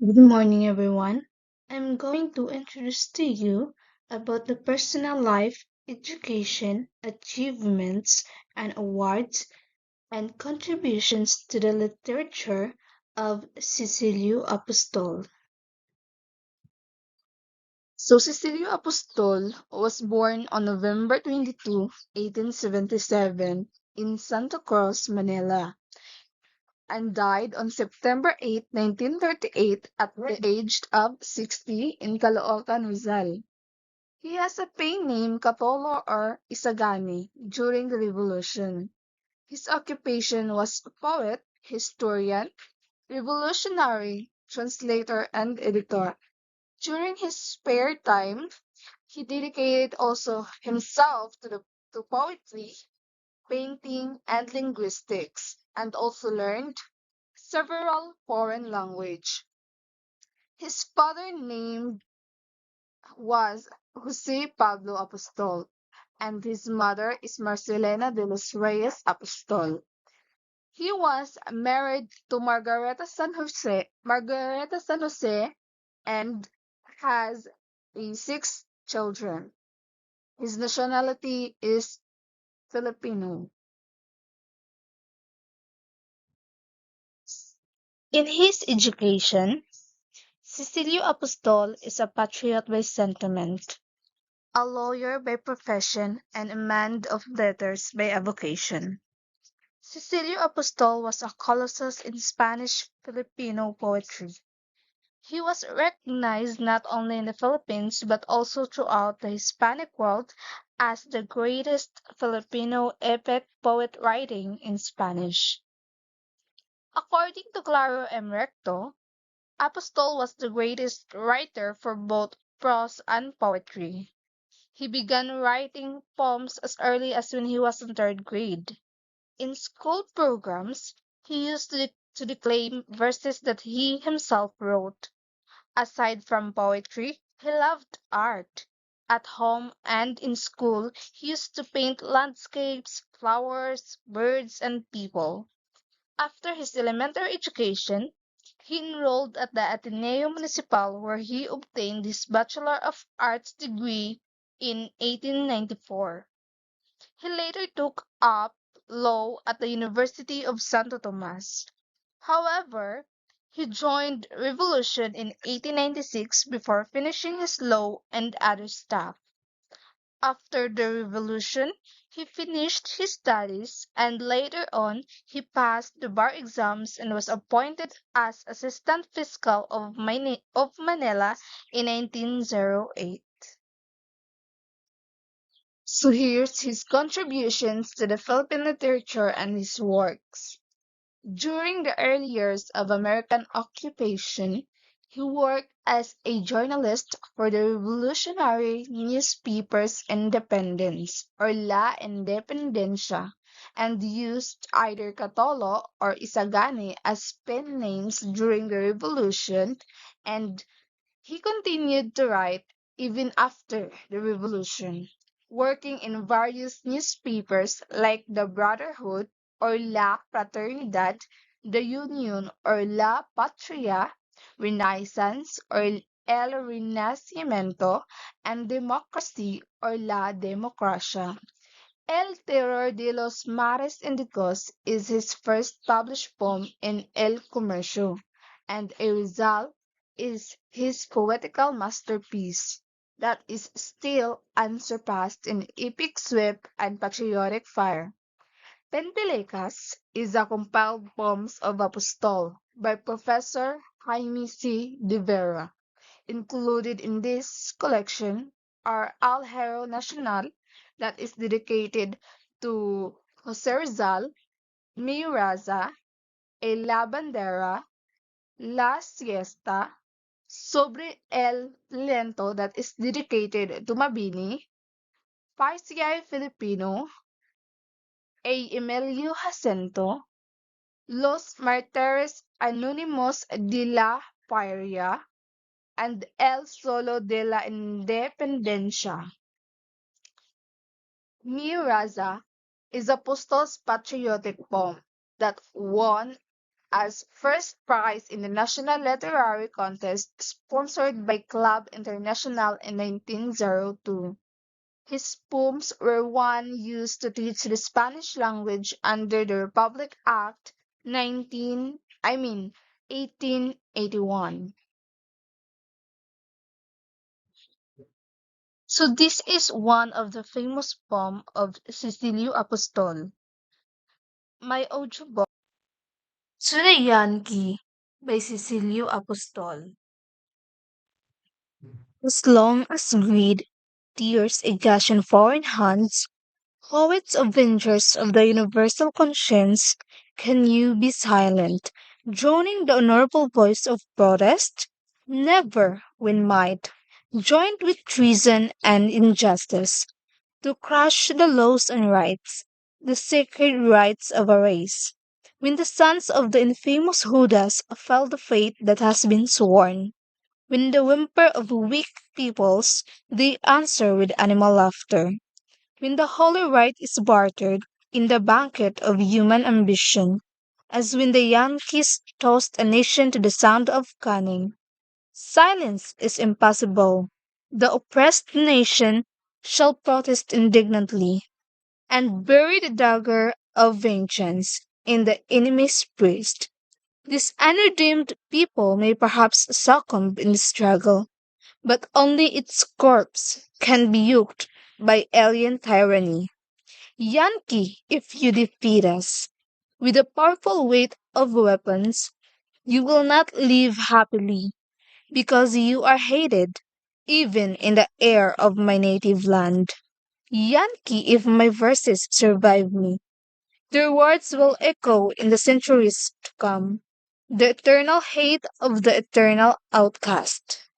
Good morning, everyone. I'm going to introduce to you about the personal life, education, achievements, and awards and contributions to the literature of CECILIO APOSTOL. CECILIO APOSTOL was born on November 22, 1877 in Santa Cruz, Manila, and died on September 8, 1938 at the age of 60 in Caloocan, Rizal. He has a pen name Catolo or Isagani during the Revolution. His occupation was poet, historian, revolutionary, translator, and editor. During his spare time, he dedicated also himself to poetry, painting, and linguistics, and also learned several foreign language. His father name was Jose Pablo Apostol, and his mother is Marcelena de los Reyes Apostol. He was married to Margareta San Jose, and has six children. His nationality is Filipino. In his education, Cecilio Apostol is a patriot by sentiment, a lawyer by profession, and a man of letters by avocation. Cecilio Apostol was a colossus in Spanish-Filipino poetry. He was recognized not only in the Philippines but also throughout the Hispanic world as the greatest Filipino epic poet writing in Spanish. According to Claro M. Recto, Apostol was the greatest writer for both prose and poetry. He began writing poems as early as when he was in third grade. In school programs, he used to declaim verses that he himself wrote. Aside from poetry, he loved art. At home and in school, he used to paint landscapes, flowers, birds, and people. After his elementary education, he enrolled at the Ateneo Municipal where he obtained his Bachelor of Arts degree in 1894. He later took up law at the University of Santo Tomas. However, he joined revolution in 1896 before finishing his law and other stuff. After the revolution, he finished his studies and later on he passed the bar exams and was appointed as assistant fiscal of Manila in 1908. So here's his contributions to the Philippine literature and his works. During the early years of American occupation, he worked as a journalist for the revolutionary newspapers Independence or La Independencia, and used either Catolo or Isagani as pen names during the revolution, and he continued to write even after the revolution, working in various newspapers like the Brotherhood or La Fraternidad, the Union or La Patria, Renaissance or El Renacimiento, and Democracy or La Democracia. El Terror de los Mares Indicos is his first published poem in El Comercio, and a result is his poetical masterpiece that is still unsurpassed in epic sweep and patriotic fire. Pentelicas is a compiled poems of Apostol by Professor Jaime C. de Vera. Included in this collection are Al Hero Nacional, that is dedicated to Jose Rizal, Mi Raza, El La Bandera, La Siesta, Sobre el Lento, that is dedicated to Mabini, Paisiyay Filipino, A Emilio Jacinto, Los Martires Anónimos de la Patria, and El Solo de la Independencia. Mi Raza is Apostol's patriotic poem that won as first prize in the National Literary Contest sponsored by Club International in 1902. His poems were one used to teach the Spanish language under the Republic Act 1881. So this is one of the famous poem of Cecilio Apostol. My audiobook To the Yankee by Cecilio Apostol. As long as greed tears a gash in foreign hands, poets avengers of the universal conscience, can you be silent, droning the honorable voice of protest? Never, when might, joined with treason and injustice, to crush the laws and rights, the sacred rights of a race. When the sons of the infamous Judas felt the fate that has been sworn, when the whimper of weak peoples they answer with animal laughter, when the holy right is bartered in the banquet of human ambition, as when the Yankees toast a nation to the sound of cannon, silence is impossible. The oppressed nation shall protest indignantly, and bury the dagger of vengeance in the enemy's breast. This unredeemed people may perhaps succumb in the struggle, but only its corpse can be yoked by alien tyranny. Yankee, if you defeat us, with the powerful weight of weapons, you will not live happily, because you are hated, even in the air of my native land. Yankee, if my verses survive me, their words will echo in the centuries to come, the eternal hate of the eternal outcast.